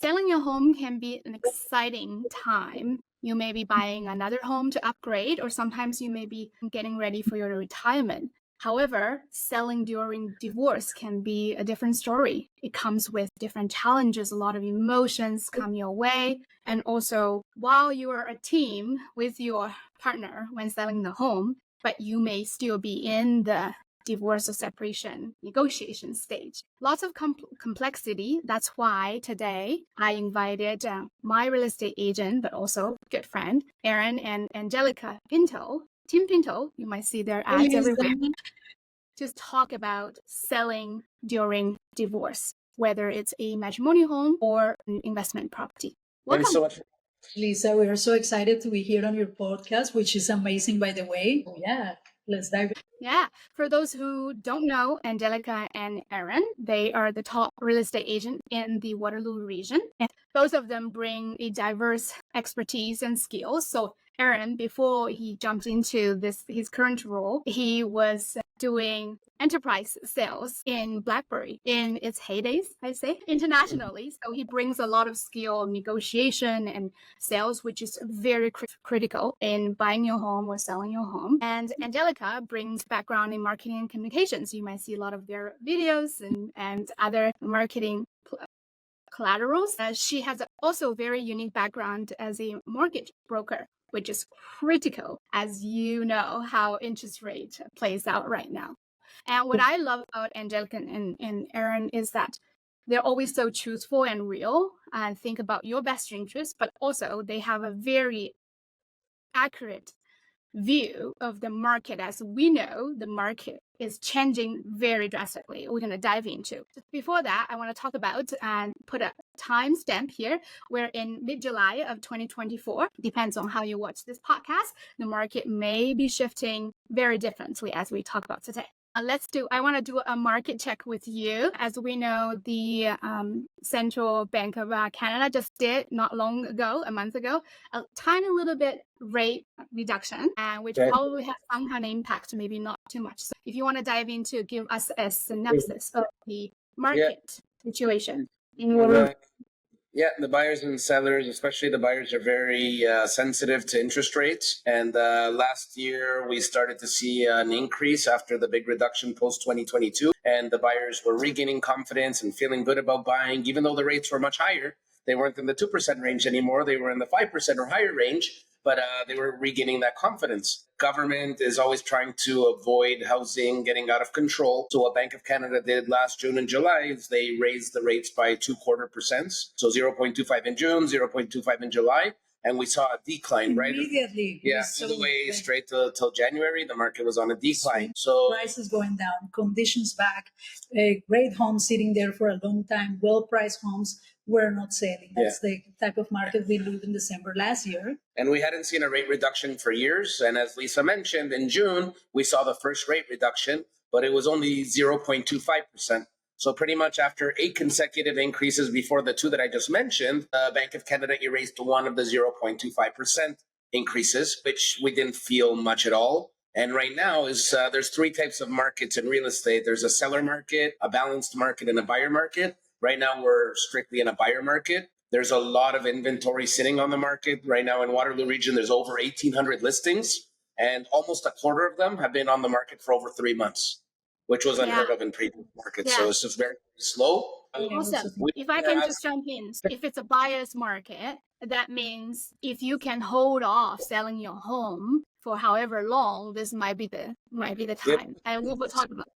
selling your home can be an exciting time. You may be buying another home to upgrade, or sometimes you may be getting ready for your retirement. However, selling during divorce can be a different story. It comes with different challenges, a lot of emotions come your way. And also, while you are a team with your partner when selling the home, but you may still be in the divorce or separation negotiation stage. Lots of complexity. That's why today I invited my real estate agent, but also good friend, Aron and Angelica Pinto. Team Pinto, you might see their ads everywhere. Just talk about selling during divorce, whether it's a matrimonial home or an investment property. Welcome. Thanks so much. Lisa, we are so excited to be here on your podcast, which is amazing, by the way. Yeah, let's dive in. Yeah, for those who don't know, Angelica and Aron, they are the top real estate agent in the Waterloo region. And both of them bring a diverse expertise and skills. So Aron, before he jumped into his current role, he was doing enterprise sales in BlackBerry in its heydays, I say, internationally. So he brings a lot of skill, negotiation and sales, which is very critical in buying your home or selling your home. And Angelica brings background in marketing and communications. You might see a lot of their videos and other marketing collaterals. She has also a very unique background as a mortgage broker, which is critical, as you know how interest rate plays out right now. And what I love about Angelica and Aron is that they're always so truthful and real and think about your best interest, but also they have a very accurate view of the market. As we know, the market is changing very drastically. We're going to dive into. Before that, I want to talk about and put a timestamp here. We're in mid-July of 2024. Depends on how you watch this podcast. The market may be shifting very differently as we talk about today. I want to do a market check with you. As we know, the Central Bank of Canada just did not long ago, a month ago, a tiny little bit rate reduction, which probably has some kind of impact, maybe not too much. So if you want to dive into, give us a synopsis of the market situation. The buyers and sellers, especially the buyers, are very sensitive to interest rates. And last year, we started to see an increase after the big reduction post-2022. And the buyers were regaining confidence and feeling good about buying, even though the rates were much higher. They weren't in the 2% range anymore. They were in the 5% or higher range, but they were regaining that confidence. Government is always trying to avoid housing getting out of control. So what Bank of Canada did last June and July is they raised the rates by 0.25%. So 0.25 in June, 0.25 in July. And we saw a decline, right? Immediately. Yeah, all the way straight till January, the market was on a decline. So prices going down, conditions back, great homes sitting there for a long time, well-priced homes were not selling. That's the type of market we lived in December last year. And we hadn't seen a rate reduction for years. And as Lisa mentioned, in June, we saw the first rate reduction, but it was only 0.25%. So pretty much after 8 consecutive increases before the 2 that I just mentioned, the Bank of Canada erased one of the 0.25% increases, which we didn't feel much at all. And right now there's 3 types of markets in real estate. There's a seller market, a balanced market, and a buyer market. Right now, we're strictly in a buyer market. There's a lot of inventory sitting on the market. Right now in Waterloo Region, there's over 1,800 listings, and almost a quarter of them have been on the market for over 3 months, which was unheard of in previous markets. So it's just very slow. Awesome. If I can just jump in, if it's a buyer's market, that means if you can hold off selling your home for however long, this might be the time. And we'll talk about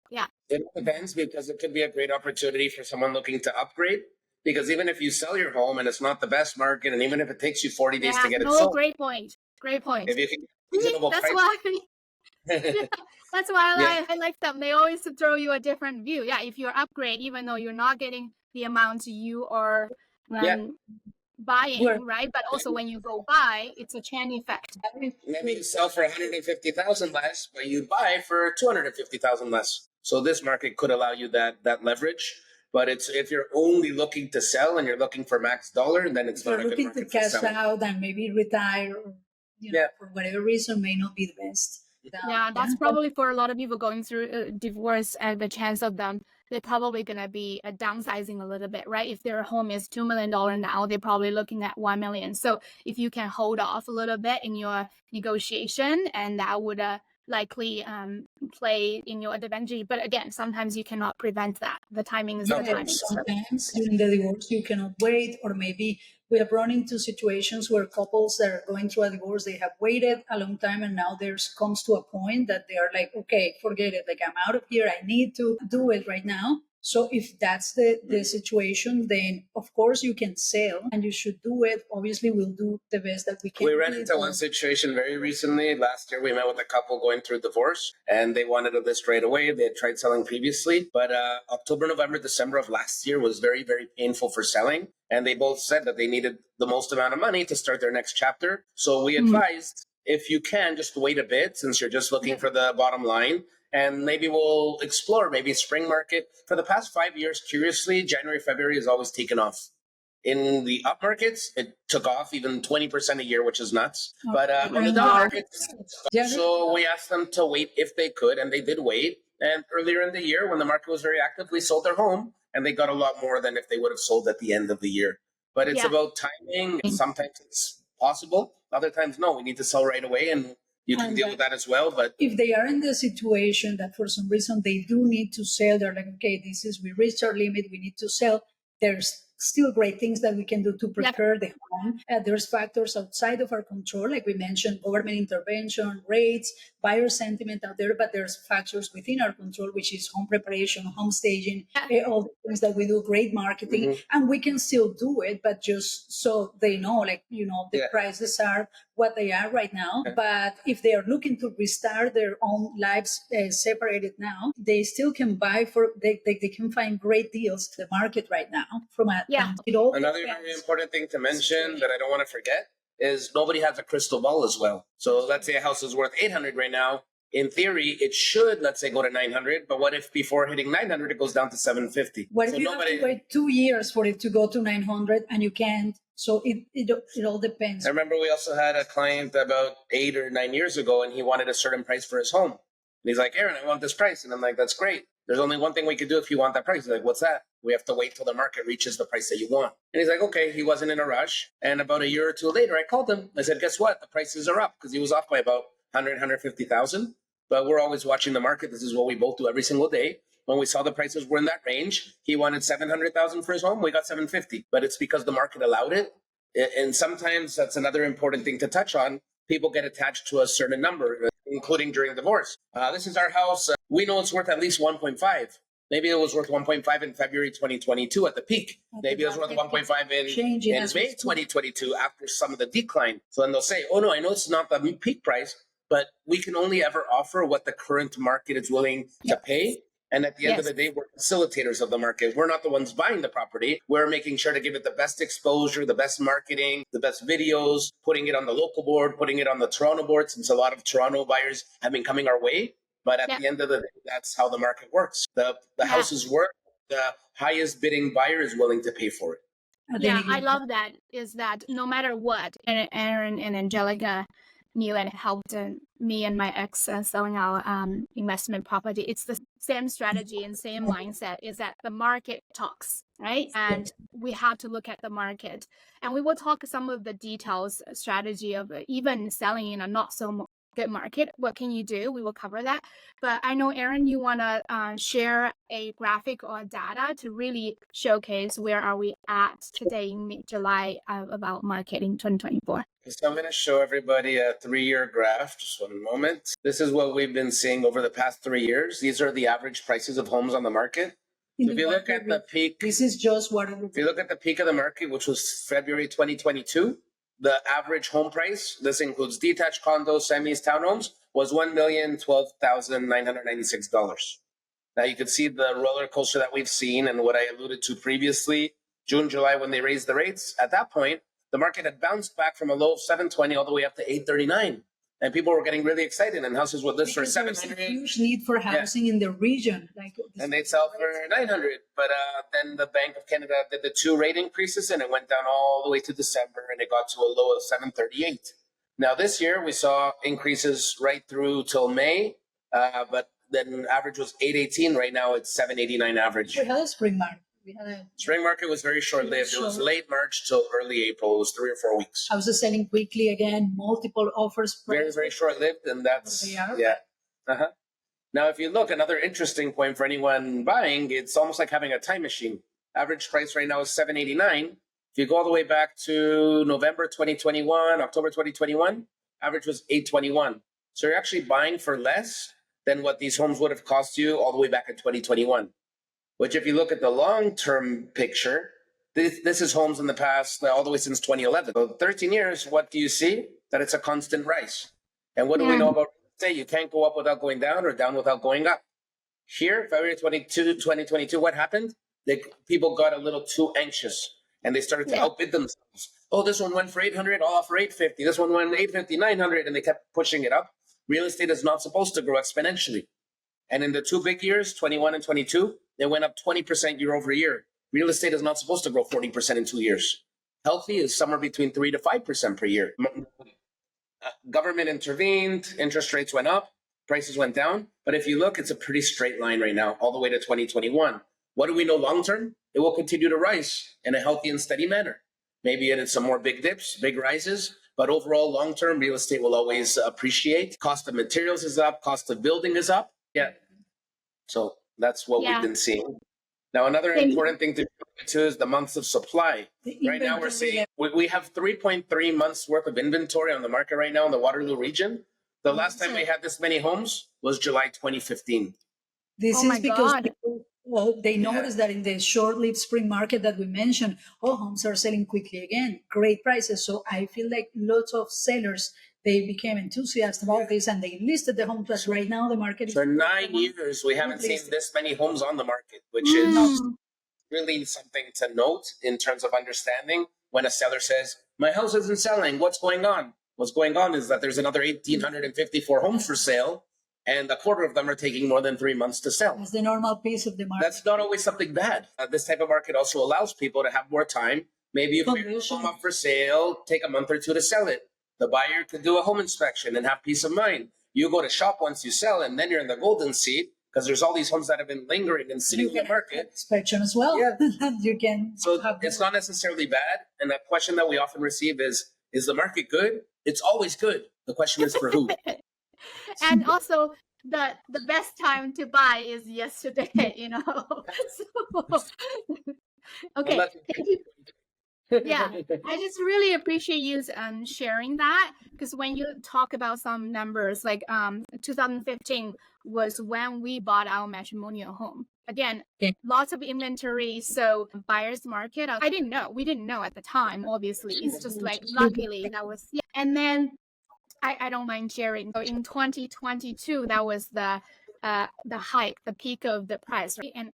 It depends, because it could be a great opportunity for someone looking to upgrade. Because even if you sell your home and it's not the best market, and even if it takes you 40 days to get it sold. Great point. If you can reasonable that's why that's why I like them. They always throw you a different view. Yeah, if you're upgrade, even though you're not getting the amount you are buying, right? But also when you go buy, it's a chain effect. Maybe you sell for 150,000 less, but you buy for 250,000 less. So this market could allow you that leverage. But if you're only looking to sell and you're looking for max dollar, then it's not a good market. Looking to cash out and maybe retire, for whatever reason, may not be the best. That's probably for a lot of people going through divorce and the chance of them they're probably going to be downsizing a little bit, right? If their home is $2 million now, they're probably looking at 1 million. So if you can hold off a little bit in your negotiation, and that would likely play in your advantage. But again, sometimes you cannot prevent that. The timing is the timing. Sometimes during the divorce, you cannot wait, or maybe we have run into situations where couples that are going through a divorce, they have waited a long time, and now there's comes to a point that they are like, okay, forget it. Like, I'm out of here. I need to do it right now. So if that's the situation, then of course you can sell and you should do it. Obviously, we'll do the best that we can. We ran into one situation very recently. Last year, we met with a couple going through divorce, and they wanted to list right away. They had tried selling previously, but October, November, December of last year was very, very painful for selling. And they both said that they needed the most amount of money to start their next chapter. So we advised, if you can, just wait a bit, since you're just looking for the bottom line. And maybe we'll explore maybe spring market. For the past 5 years, curiously, January, February has always taken off. In the up markets, it took off even 20% a year, which is nuts. But in the down markets, so we asked them to wait if they could, and they did wait. And earlier in the year, when the market was very active, we sold their home, and they got a lot more than if they would have sold at the end of the year. But it's about timing. Sometimes it's possible. Other times, no, we need to sell right away, and you can deal with that as well. But if they are in the situation that for some reason they do need to sell, they're like, okay, we reached our limit, we need to sell. There's still great things that we can do to prepare the home. There's factors outside of our control, like we mentioned, government intervention, rates, buyer sentiment out there, but there's factors within our control, which is home preparation, home staging, all the things that we do, great marketing, and we can still do it, but just so they know, like, the prices are what they are right now. But if they are looking to restart their own lives separated now, they still can buy they can find great deals to the market right now from a another very important thing to mention that I don't want to forget is nobody has a crystal ball as well. So let's say a house is worth 800 right now. In theory, it should, let's say, go to 900. But what if before hitting 900, it goes down to 750? What if you have to wait 2 years for it to go to 900 and you can't? So it all depends. I remember we also had a client about 8 or 9 years ago, and he wanted a certain price for his home. And he's like, Aaron, I want this price. And I'm like, that's great. There's only one thing we could do if you want that price. He's like, what's that? We have to wait till the market reaches the price that you want. And he's like, okay, he wasn't in a rush. And about a year or two later, I called him. I said, guess what? The prices are up, because he was off by about 150,000. But we're always watching the market. This is what we both do every single day. When we saw the prices were in that range, he wanted 700,000 for his home. We got 750, but it's because the market allowed it. And sometimes that's another important thing to touch on. People get attached to a certain number, including during divorce. This is our house. We know it's worth at least 1.5. Maybe it was worth 1.5 in February 2022 at the peak. Maybe it was worth 1.5 in May 2022 after some of the decline. So then they'll say, oh no, I know it's not the peak price, but we can only ever offer what the current market is willing to pay. And at the end of the day, we're facilitators of the market. We're not the ones buying the property. We're making sure to give it the best exposure, the best marketing, the best videos, putting it on the local board, putting it on the Toronto board, since a lot of Toronto buyers have been coming our way. But at the end of the day, that's how the market works. The houses work. The highest bidding buyer is willing to pay for it. Yeah, I love that. Is that no matter what, Aron and Angelica knew and helped me and my ex selling our investment property. It's the same strategy and same mindset, is that the market talks, right? And we have to look at the market. And we will talk some of the details, strategy of even selling in a not so good market. What can you do? We will cover that. But I know, Aron, you want to share a graphic or data to really showcase where are we at today in mid-July about marketing 2024. So I'm going to show everybody a 3-year graph. Just one moment. This is what we've been seeing over the past 3 years. These are the average prices of homes on the market. So if you look at the peak, this is just what. If you look at the peak of the market, which was February 2022, the average home price, this includes detached condos, semis, townhomes, was $1,012,996. Now you can see the roller coaster that we've seen and what I alluded to previously, June, July, when they raised the rates. At that point, the market had bounced back from a low of 720 all the way up to 839. And people were getting really excited, and houses would list for 700. There's a huge need for housing in the region. And they'd sell for 900. But then the Bank of Canada did the 2 rate increases, and it went down all the way to December, and it got to a low of 738. Now this year, we saw increases right through till May, but then average was 818. Right now it's 789 average. We had a spring market. Spring market was very short-lived. It was late March till early April. It was 3 or 4 weeks. Houses selling quickly again, multiple offers. Very, very short-lived, and that's, yeah. Uh-huh. Now, if you look, another interesting point for anyone buying, it's almost like having a time machine. Average price right now is 789. If you go all the way back to November 2021, October 2021, average was 821. So you're actually buying for less than what these homes would have cost you all the way back in 2021. Which, if you look at the long-term picture, this is homes in the past, all the way since 2011. So 13 years, what do you see? That it's a constant rise. And what do we know about real estate? You can't go up without going down or down without going up. Here, February 22, 2022, what happened? People got a little too anxious, and they started to outbid themselves. Oh, this one went for 800, I'll offer 850. This one went 850, 900, and they kept pushing it up. Real estate is not supposed to grow exponentially. And in the 2 big years, 21 and 22, they went up 20% year over year. Real estate is not supposed to grow 40% in 2 years. Healthy is somewhere between 3 to 5% per year. Government intervened, interest rates went up, prices went down. But if you look, it's a pretty straight line right now, all the way to 2021. What do we know long term? It will continue to rise in a healthy and steady manner. Maybe it's some more big dips, big rises, but overall, long term, real estate will always appreciate. Cost of materials is up, cost of building is up. Yeah. So that's what we've been seeing. Now, another important thing to do too is the months of supply. Right now, we're seeing we have 3.3 months worth of inventory on the market right now in the Waterloo region. The last time we had this many homes was July 2015. This is because they noticed that in the short-lived spring market that we mentioned, homes are selling quickly again, great prices. So I feel like lots of sellers, they became enthusiastic about this and they listed the homes. But right now the market is... For 9 years, we haven't seen this many homes on the market, which is really something to note in terms of understanding when a seller says, my house isn't selling, what's going on? What's going on is that there's another 1,854 homes for sale, and a quarter of them are taking more than 3 months to sell. That's the normal pace of the market. That's not always something bad. This type of market also allows people to have more time. Maybe you put your home up for sale, take a month or two to sell it. The buyer could do a home inspection and have peace of mind. You go to shop once you sell, and then you're in the golden seat because there's all these homes that have been lingering and sitting in the market. Inspection as well. Yeah. You can. So it's not necessarily bad. And a question that we often receive is the market good? It's always good. The question is for who? And also, the best time to buy is yesterday, So, okay. Thank you. Yeah, I just really appreciate you sharing that, because when you talk about some numbers, like 2015 was when we bought our matrimonial home. Again, lots of inventory, so buyer's market. I didn't know. We didn't know at the time, obviously. It's just like luckily that was, and then I don't mind sharing. So in 2022, that was the hike, the peak of the price, right? And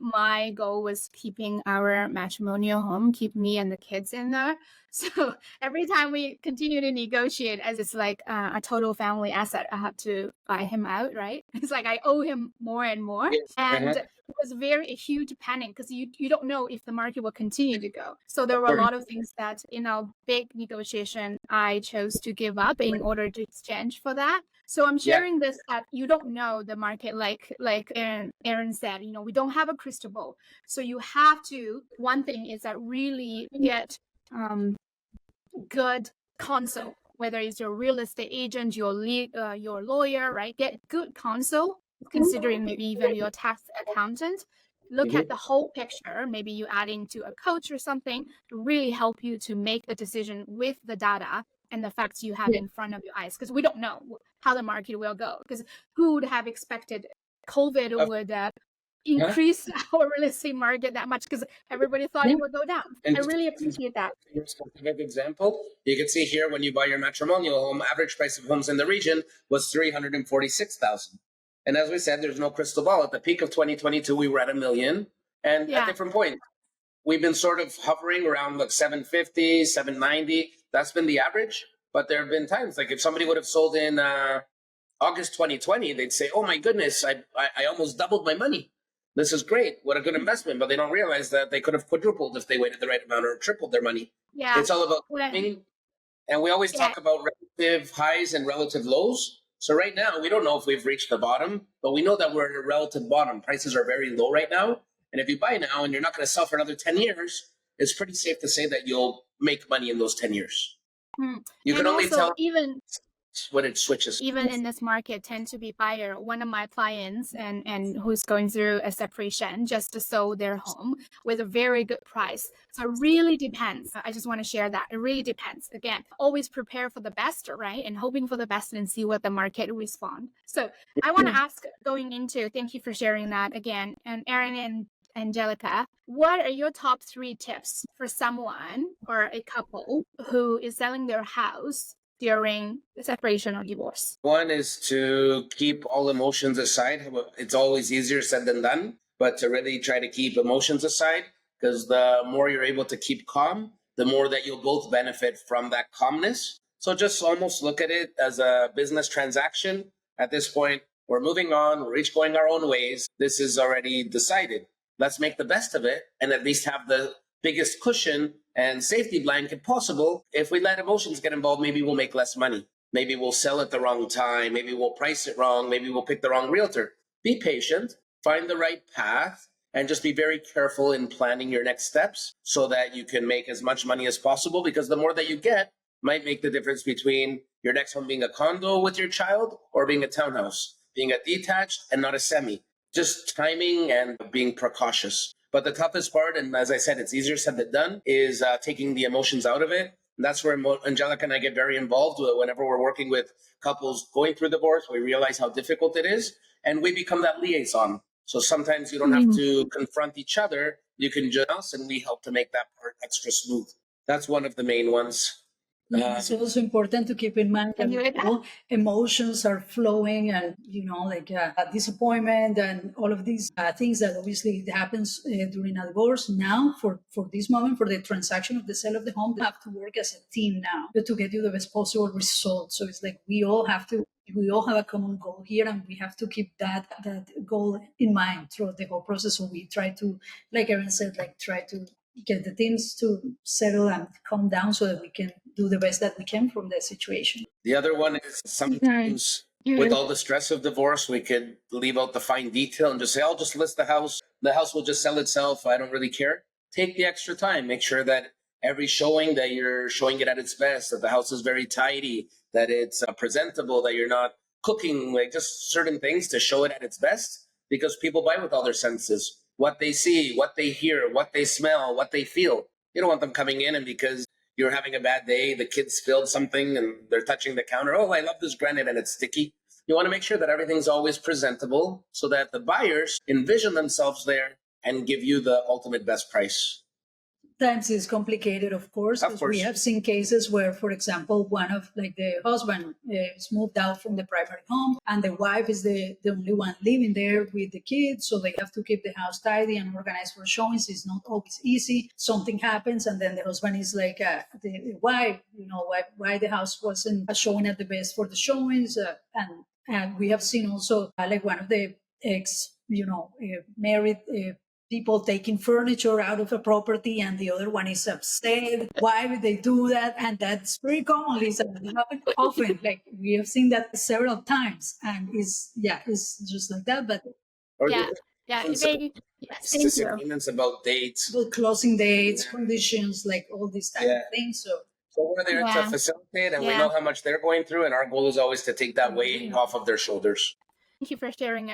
my goal was keeping our matrimonial home, keep me and the kids in there. So every time we continue to negotiate, as it's like a total family asset, I have to buy him out, right? It's like I owe him more and more. And it was a huge panic because you don't know if the market will continue to go. So there were a lot of things that in our big negotiation, I chose to give up in order to exchange for that. So I'm sharing this that you don't know the market, like Aron said, we don't have a crystal ball. So you have to, one thing is that really get good counsel, whether it's your real estate agent, your lawyer, right? Get good counsel, considering maybe even your tax accountant. Look at the whole picture. Maybe you add into a coach or something to really help you to make the decision with the data and the facts you have in front of your eyes, because we don't know how the market will go. Because who would have expected COVID would increase our real estate market that much? Because everybody thought it would go down. And I really appreciate that. Here's a specific example. You can see here when you buy your matrimonial home, average price of homes in the region was $346,000. And as we said, there's no crystal ball. At the peak of 2022, we were at $1 million, and at different points. We've been sort of hovering around like 750, 790. That's been the average. But there have been times, like if somebody would have sold in August 2020, they'd say, oh my goodness, I almost doubled my money. This is great. What a good investment. But they don't realize that they could have quadrupled if they waited the right amount, or tripled their money. Yeah. It's all about timing. And we always talk about relative highs and relative lows. So right now, we don't know if we've reached the bottom, but we know that we're at a relative bottom. Prices are very low right now. And if you buy now and you're not going to sell for another 10 years, it's pretty safe to say that you'll make money in those 10 years. You And can only also, tell even when it switches. even in this market tend to be buyer. One of my clients and who's going through a separation just to sell their home with a very good price. So it really depends. I just want to share that. It really depends. Again, always prepare for the best, right? And hoping for the best and see what the market respond. So I want to ask going into, thank you for sharing that again. And Aron and Angelica, what are your top 3 tips for someone or a couple who is selling their house during the separation or divorce? One is to keep all emotions aside. It's always easier said than done, but to really try to keep emotions aside, because the more you're able to keep calm, the more that you'll both benefit from that calmness. So just almost look at it as a business transaction. At this point, we're moving on, we're each going our own ways. This is already decided. Let's make the best of it and at least have the biggest cushion and safety blanket possible. If we let emotions get involved, maybe we'll make less money. Maybe we'll sell at the wrong time. Maybe we'll price it wrong. Maybe we'll pick the wrong realtor. Be patient, find the right path, and just be very careful in planning your next steps so that you can make as much money as possible, because the more that you get might make the difference between your next home being a condo with your child or being a townhouse, being a detached and not a semi. Just timing and being precautious. But the toughest part, and as I said, it's easier said than done, is taking the emotions out of it. And that's where Angelica and I get very involved whenever we're working with couples going through divorce. We realize how difficult it is, and we become that liaison. So sometimes you don't have to confront each other. You can just, and we help to make that part extra smooth. That's one of the main ones. It's also important to keep in mind Can you that read that? all emotions are flowing, and like disappointment and all of these things that obviously it happens during a divorce. Now, for this moment, for the transaction of the sale of the home, they have to work as a team now to get you the best possible result. So it's like we all have a common goal here, and we have to keep that goal in mind throughout the whole process. So we try to, like Aron said, try to get the teams to settle and calm down so that we can do the best that we can from the situation. The other one is sometimes with all the stress of divorce, we could leave out the fine detail and just say, I'll just list the house. The house will just sell itself. I don't really care. Take the extra time. Make sure that every showing that you're showing it at its best, that the house is very tidy, that it's presentable, that you're not cooking, like just certain things to show it at its best, because people buy with all their senses. What they see, what they hear, what they smell, what they feel. You don't want them coming in and because you're having a bad day, the kids spilled something and they're touching the counter. Oh, I love this granite and it's sticky. You want to make sure that everything's always presentable so that the buyers envision themselves there and give you the ultimate best price. Times is complicated, of course, because we have seen cases where, for example, one of the husband is moved out from the primary home and the wife is the only one living there with the kids. So they have to keep the house tidy and organized for showings. It's not always easy. Something happens and then the husband is like, the wife, why the house wasn't showing at the best for the showings. And we have seen also like one of the married people taking furniture out of a property and the other one is upset. Why would they do that? And that's very common, Lisa. It happens often. Like we have seen that several times, and it's just like that. But disagreements about dates, about closing dates, conditions, like all these type of things. So we're there to facilitate, and we know how much they're going through, and our goal is always to take that weight off of their shoulders. Thank you for sharing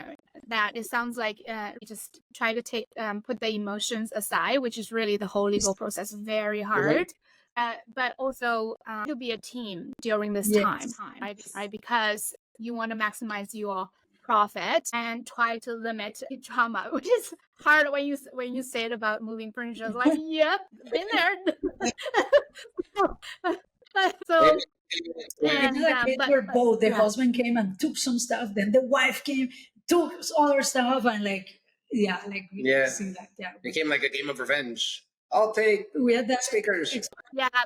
that. It sounds like we just try to put the emotions aside, which is really the whole legal process, very hard. But also to be a team during this time, right? Because you want to maximize your profit and try to limit trauma, which is hard when you say it about moving furniture. It's like, yep, been there. So. But both the husband came and took some stuff, then the wife came, took other stuff, and see that. It became like a game of revenge. I'll take. We had that speakers.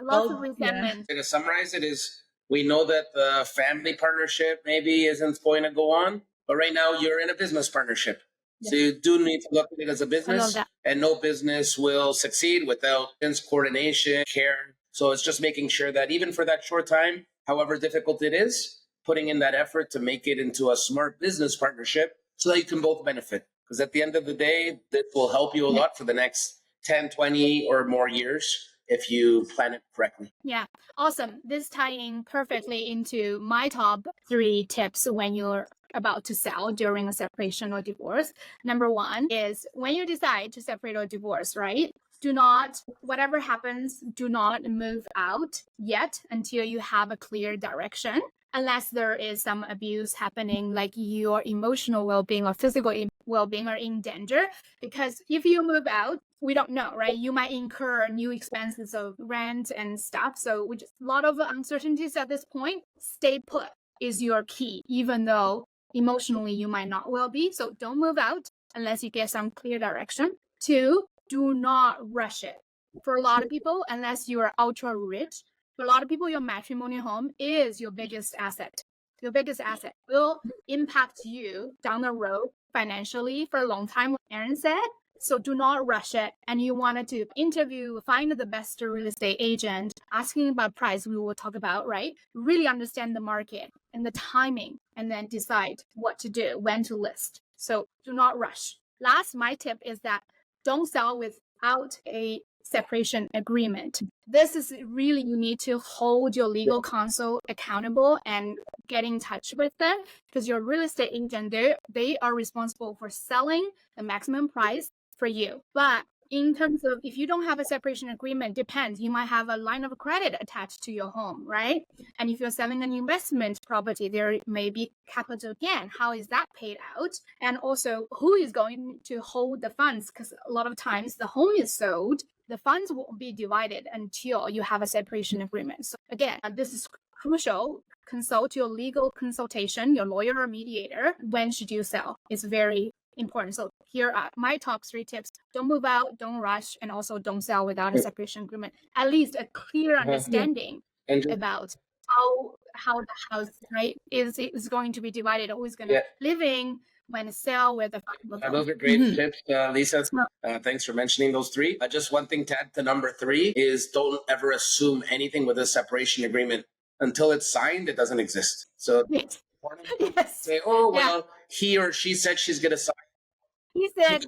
Lots of resentment. To summarize it is, we know that the family partnership maybe isn't going to go on, but right now you're in a business partnership. So you do need to look at it as a business, and no business will succeed without coordination, care. So it's just making sure that even for that short time, however difficult it is, putting in that effort to make it into a smart business partnership so that you can both benefit. Because at the end of the day, this will help you a lot for the next 10, 20 or more years if you plan it correctly. Yeah, awesome. This tying perfectly into my top 3 tips when you're about to sell during a separation or divorce. Number 1 is when you decide to separate or divorce, right? Do not, whatever happens, do not move out yet until you have a clear direction. Unless there is some abuse happening, like your emotional well-being or physical well-being are in danger. Because if you move out, we don't know, right? You might incur new expenses of rent and stuff. So a lot of uncertainties at this point. Stay put is your key, even though emotionally you might not well be. So don't move out unless you get some clear direction. 2, do not rush it. For a lot of people, unless you are ultra rich, for a lot of people, your matrimonial home is your biggest asset. Your biggest asset will impact you down the road financially for a long time, like Aron said. So do not rush it. And you wanted to interview, find the best real estate agent, asking about price, we will talk about, right? Really understand the market and the timing, and then decide what to do, when to list. So do not rush. Last, my tip is that don't sell without a separation agreement. This is really, you need to hold your legal counsel accountable and get in touch with them, because your real estate agent, they are responsible for selling the maximum price for you. But in terms of, if you don't have a separation agreement, depends. You might have a line of credit attached to your home, right? And if you're selling an investment property, there may be capital gain. How is that paid out? And also, who is going to hold the funds? Because a lot of times the home is sold, the funds won't be divided until you have a separation agreement. So again, this is crucial. Consult your legal consultation, your lawyer or mediator. When should you sell? It's very important. So here are my top 3 tips. Don't move out, don't rush, and also don't sell without a separation agreement. At least a clear understanding about how the house, right, is going to be divided, or who's going to living when sell with a those are great tips, Lisa. Thanks for mentioning those 3. Just one thing to add to number 3 is don't ever assume anything with a separation agreement. Until it's signed, it doesn't exist. So say, oh, well, he or she said she's going to sign. He said,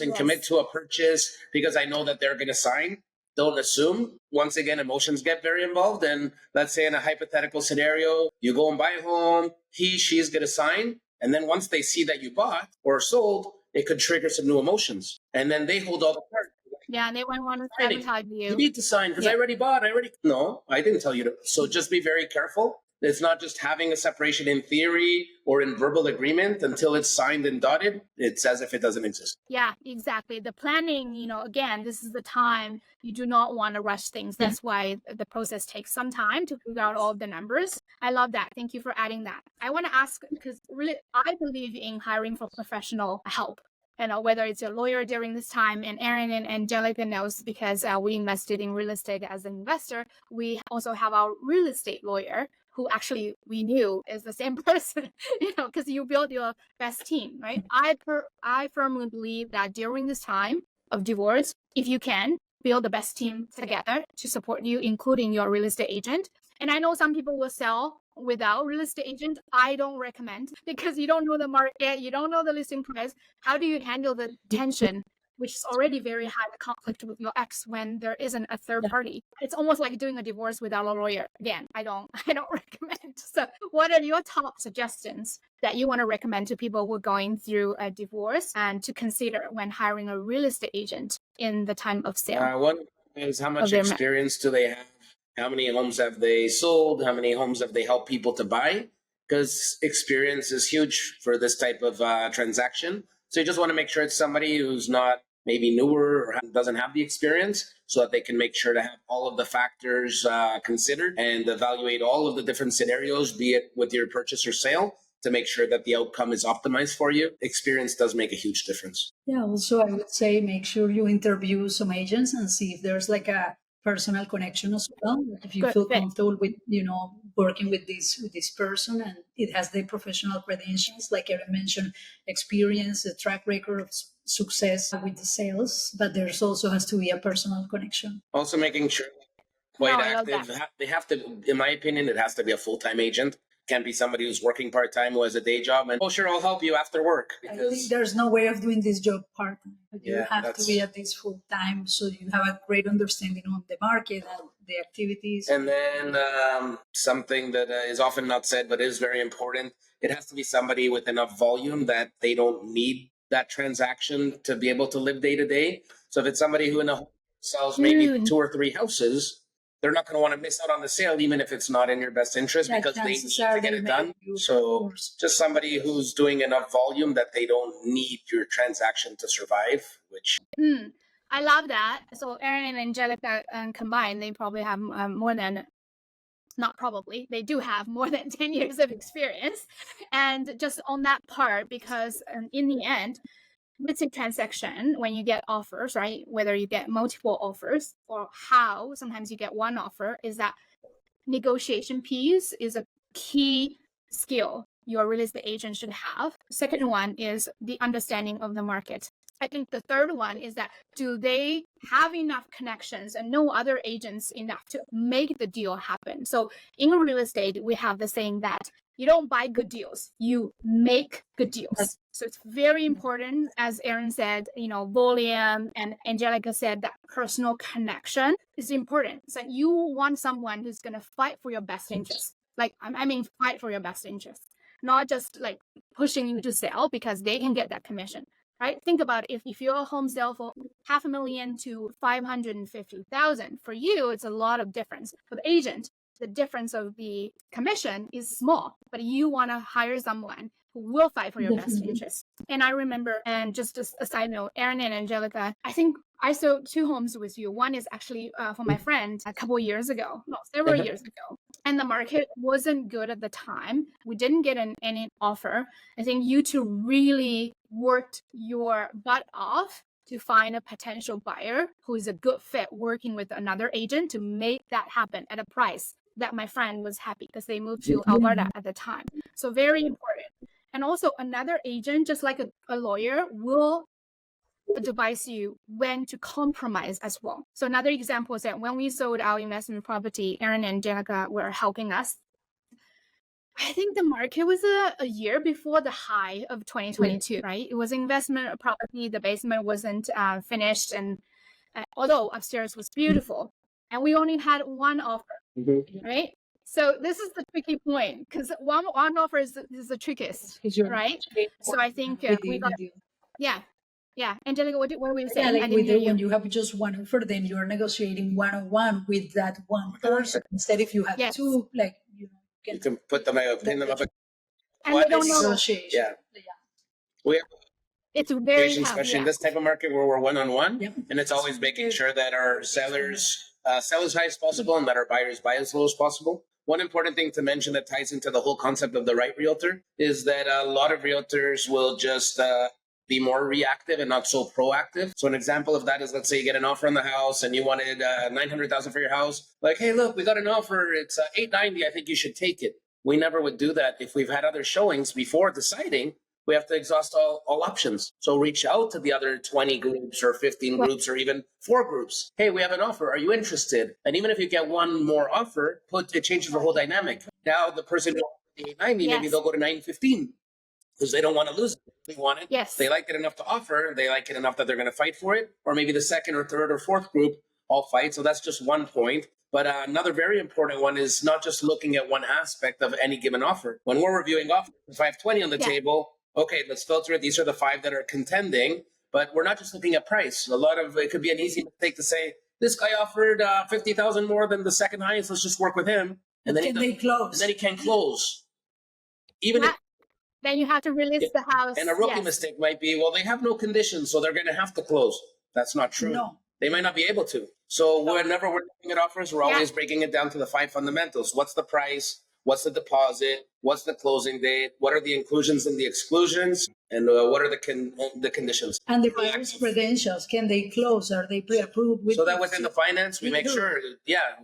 and commit to a purchase because I know that they're going to sign. Don't assume. Once again, emotions get very involved. And let's say in a hypothetical scenario, you go and buy a home, she's going to sign. And then once they see that you bought or sold, it could trigger some new emotions. And then they hold all the cards. Yeah, and they won't want to sabotage you. You need to sign because I already bought. No, I didn't tell you to. So just be very careful. It's not just having a separation in theory or in verbal agreement. Until it's signed and dotted, it's as if it doesn't exist. Yeah, exactly. The planning, again, this is the time you do not want to rush things. That's why the process takes some time to figure out all of the numbers. I love that. Thank you for adding that. I want to ask, because really, I believe in hiring for professional help. Whether it's a lawyer during this time, and Aron and Angelica knows, because we invested in real estate as an investor. We also have our real estate lawyer, who actually we knew is the same person, because you build your best team, right? I firmly believe that during this time of divorce, if you can, build the best team together to support you, including your real estate agent. And I know some people will sell without real estate agent. I don't recommend, because you don't know the market, you don't know the listing price. How do you handle the tension, which is already very high, the conflict with your ex, when there isn't a third party? It's almost like doing a divorce without a lawyer. Again, I don't recommend. So what are your top suggestions that you want to recommend to people who are going through a divorce and to consider when hiring a real estate agent in the time of sale? One is, how much experience do they have? How many homes have they sold? How many homes have they helped people to buy? Because experience is huge for this type of transaction. So you just want to make sure it's somebody who's not maybe newer or doesn't have the experience, so that they can make sure to have all of the factors considered and evaluate all of the different scenarios, be it with your purchase or sale, to make sure that the outcome is optimized for you. Experience does make a huge difference. Yeah, also I would say make sure you interview some agents and see if there's like a personal connection as well. If you feel comfortable with, working with this person, and it has the professional credentials, like Aron mentioned, experience, a track record of success with the sales, but there's also has to be a personal connection. Also making sure quite active. They have to, in my opinion, it has to be a full-time agent. Can't be somebody who's working part-time who has a day job and, oh, sure, I'll help you after work. I think there's no way of doing this job part-time. You Yeah, have to be at least full-time, so you have a great understanding on the market and the activities. And then something that is often not said but is very important, it has to be somebody with enough volume that they don't need that transaction to be able to live day to day. So if it's somebody who in a sells maybe 2 or 3 houses, they're not going to want to miss out on the sale, even if it's not in your best interest, because they need to get it done. So just somebody who's doing enough volume that they don't need your transaction to survive, which... I love that. So Aron and Angelica combined, they probably have more than, not probably, they do have more than 10 years of experience. And just on that part, because in the end, it's a transaction when you get offers, right? Whether you get multiple offers or how sometimes you get one offer, is that negotiation piece is a key skill your real estate agent should have. Second one is the understanding of the market. I think the third one is that do they have enough connections and know other agents enough to make the deal happen? So in real estate, we have the saying that you don't buy good deals, you make good deals. So it's very important, as Aron said, volume, and Angelica said that personal connection is important. So you want someone who's going to fight for your best interest. Like, I mean, fight for your best interest, not just like pushing you to sell because they can get that commission. Right? Think about it. If your home sale for $500,000 to $550,000, for you, it's a lot of difference. For the agent, the difference of the commission is small, but you want to hire someone who will fight for your best interest. And I remember, and just a side note, Aron and Angelica, I think I sold 2 homes with you. One is actually for my friend a couple years ago, no, several years ago. And the market wasn't good at the time. We didn't get any offer. I think you two really worked your butt off to find a potential buyer who is a good fit working with another agent to make that happen at a price that my friend was happy because they moved to Alberta at the time. So very important. And also another agent, just like a lawyer, will advise you when to compromise as well. So another example is that when we sold our investment property, Aron and Angelica were helping us. I think the market was a year before the high of 2022, right? It was investment property. The basement wasn't finished, and although upstairs was beautiful, and we only had one offer, right? So this is the tricky point because one offer is the trickiest, right? So I think we got, yeah. Angelica, what were you saying? Yeah, like when you have just one offer, then you're negotiating one-on-one with that one person. Instead, if you have 2, like you can put them pin them up. And they don't know. Negotiation. We have it's very tough, especially in this type of market where we're one-on-one, and it's always making sure that our sellers sell as high as possible and that our buyers buy as low as possible. One important thing to mention that ties into the whole concept of the right realtor is that a lot of realtors will just be more reactive and not so proactive. So an example of that is, let's say you get an offer on the house and you wanted $900,000 for your house. Like, hey, look, we got an offer. It's $890. I think you should take it. We never would do that. If we've had other showings before deciding, we have to exhaust all options. So reach out to the other 20 groups or 15 groups or even 4 groups. Hey, we have an offer. Are you interested? And even if you get one more offer, it changes the whole dynamic. Now the person who wants $890, maybe they'll go to $915 because they don't want to lose it. They want it. Yes. They like it enough to offer. They like it enough that they're going to fight for it. Or maybe the second or third or fourth group all fight. So that's just one point. But another very important one is not just looking at one aspect of any given offer. When we're reviewing offers, if I have 20 on the table, okay, let's filter it. These are the 5 that are contending. But we're not just looking at price. It could be an easy mistake to say, this guy offered $50,000 more than the second highest. Let's just work with him. And then they close. And then he can't close. Then you have to release the house. And a rookie mistake might be, well, they have no conditions, so they're going to have to close. That's not true. No. They might not be able to. So whenever we're looking at offers, we're always breaking it down to the 5 fundamentals. What's the price? What's the deposit? What's the closing date? What are the inclusions and the exclusions? And what are the conditions? And the buyer's credentials. Can they close? Are they pre-approved? So that within the finance, we make sure,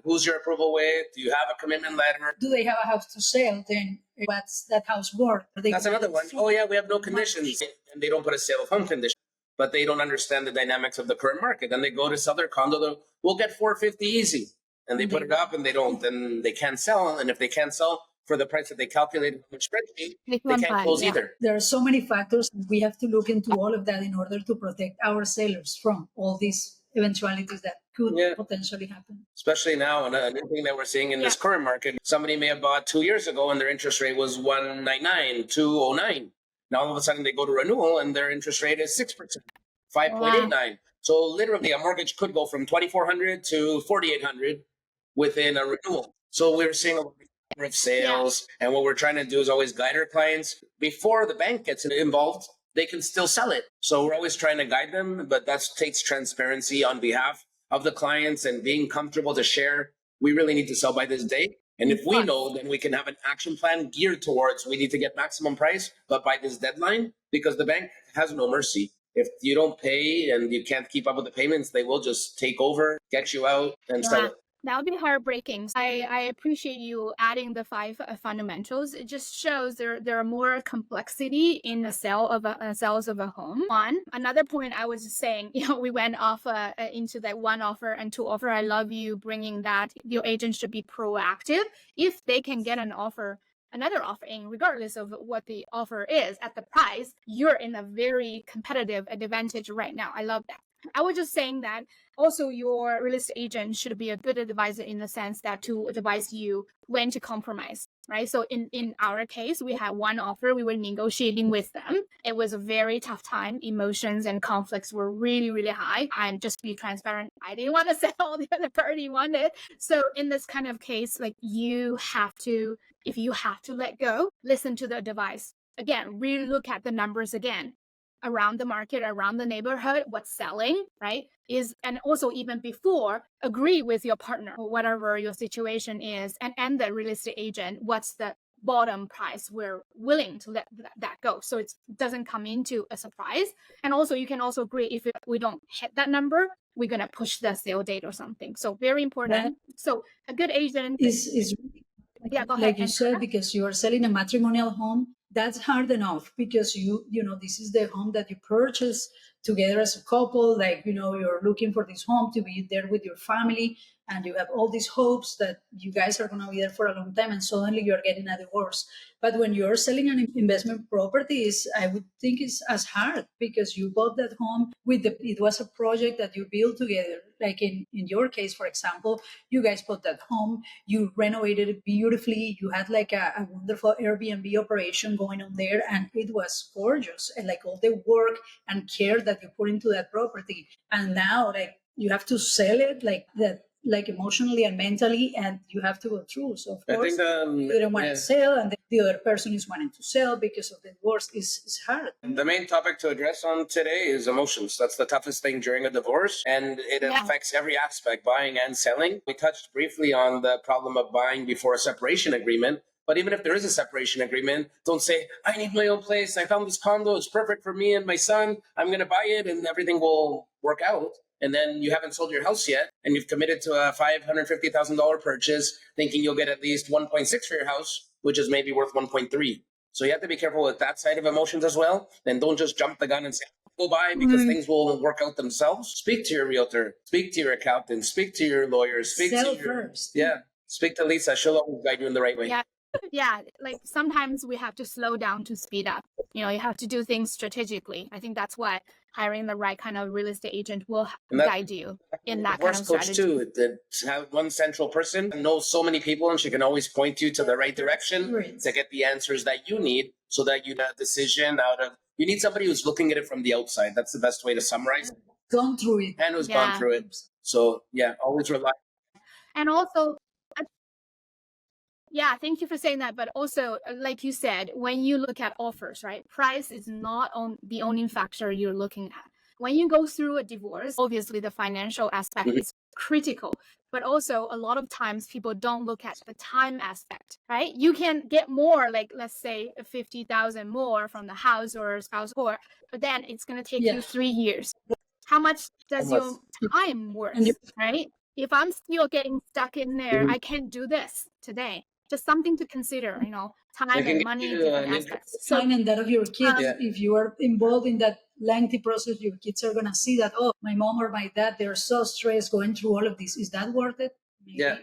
who's your approval with? Do you have a commitment letter? Do they have a house to sell? Then what's that house worth? That's another one. Oh, yeah, we have no conditions. And they don't put a sale of home condition. But they don't understand the dynamics of the current market. And they go to sell their condo, we'll get $450 easy. And they put it up and they don't, then they can't sell. And if they can't sell, for the price that they calculated on the spreadsheet, Like they one can't buy, close yeah. either. There are so many factors. We have to look into all of that in order to protect our sellers from all these eventualities that could potentially happen. Especially now, and a new thing that we're seeing in this current market, somebody may have bought 2 years ago and their interest rate was 199, 209. Now all of a sudden they go to renewal and their interest rate is 6%, 5.89. So literally a mortgage could go from 2,400 to 4,800 within a renewal. So we're seeing a lot of sales, and what we're trying to do is always guide our clients before the bank gets involved. They can still sell it. So we're always trying to guide them, but that takes transparency on behalf of the clients and being comfortable to share. We really need to sell by this date. And if we know, then we can have an action plan geared towards we need to get maximum price, but by this deadline, because the bank has no mercy. If you don't pay and you can't keep up with the payments, they will just take over, get you out, and sell it. That would be heartbreaking. I appreciate you adding the 5 fundamentals. It just shows there are more complexity in the sales of a home. Another point I was saying, we went off into that 1 offer and 2 offer. I love you bringing that. Your agent should be proactive. If they can get another offering, regardless of what the offer is at the price, you're in a very competitive advantage right now. I love that. I was just saying that also your real estate agent should be a good advisor in the sense that to advise you when to compromise, right? So in our case, we had 1 offer. We were negotiating with them. It was a very tough time. Emotions and conflicts were really, really high. And just be transparent, I didn't want to sell, the other party wanted. So in this kind of case, like if you have to let go, listen to the advice. Again, really look at the numbers again. Around the market, around the neighborhood, what's selling, right? And also even before, agree with your partner or whatever your situation is, and the real estate agent, what's the bottom price we're willing to let that go. So it doesn't come into a surprise. And also you can also agree if we don't hit that number, we're going to push the sale date or something. So very important. So a good agent is go ahead. Like you said, because you are selling a matrimonial home, that's hard enough because you know, this is the home that you purchase together as a couple. Like, you're looking for this home to be there with your family, and you have all these hopes that you guys are going to be there for a long time, and suddenly you're getting a divorce. But when you're selling an investment property, I would think it's as hard because you bought that home it was a project that you built together. Like in your case, for example, you guys bought that home, you renovated it beautifully, you had like a wonderful Airbnb operation going on there, and it was gorgeous. And like all the work and care that you put into that property, and now like you have to sell it like that, like emotionally and mentally, and you have to go through. So of course, you didn't want to sell, and the other person is wanting to sell because of the divorce. Is hard. The main topic to address on today is emotions. That's the toughest thing during a divorce, and it affects every aspect, buying and selling. We touched briefly on the problem of buying before a separation agreement. But even if there is a separation agreement, don't say, I need my own place. I found this condo. It's perfect for me and my son. I'm going to buy it and everything will work out. And then you haven't sold your house yet, and you've committed to a $550,000 purchase, thinking you'll get at least 1.6 for your house, which is maybe worth 1.3. So you have to be careful with that side of emotions as well. And don't just jump the gun and say, go buy, because things will work out themselves. Speak to your realtor, speak to your accountant, speak to your lawyer, speak Sell to your first. speak to Lisa. She'll always guide you in the right way. Yeah, like sometimes we have to slow down to speed up. You have to do things strategically. I think that's why hiring the right kind of real estate agent will guide you in that kind of strategy. Too, to have one central person knows so many people, and she can always point you to the right direction to get the answers that you need, so that you have a decision out of. You need somebody who's looking at it from the outside. That's the best way to summarize it. Gone through it. And who's gone through it. So always rely. And also, thank you for saying that. But also, like you said, when you look at offers, right, price is not the only factor you're looking at. When you go through a divorce, obviously the financial aspect is critical. But also, a lot of times people don't look at the time aspect, right? You can get more, like let's say 50,000 more from the house or spouse support, but then it's going to take you 3 years. How much does your time worth, right? If I'm still getting stuck in there, I can't do this today. Just something to consider, time and money, different aspects. Time and that of your kids. If you are involved in that lengthy process, your kids are going to see that, oh, my mom or my dad, they're so stressed going through all of this. Is that worth it?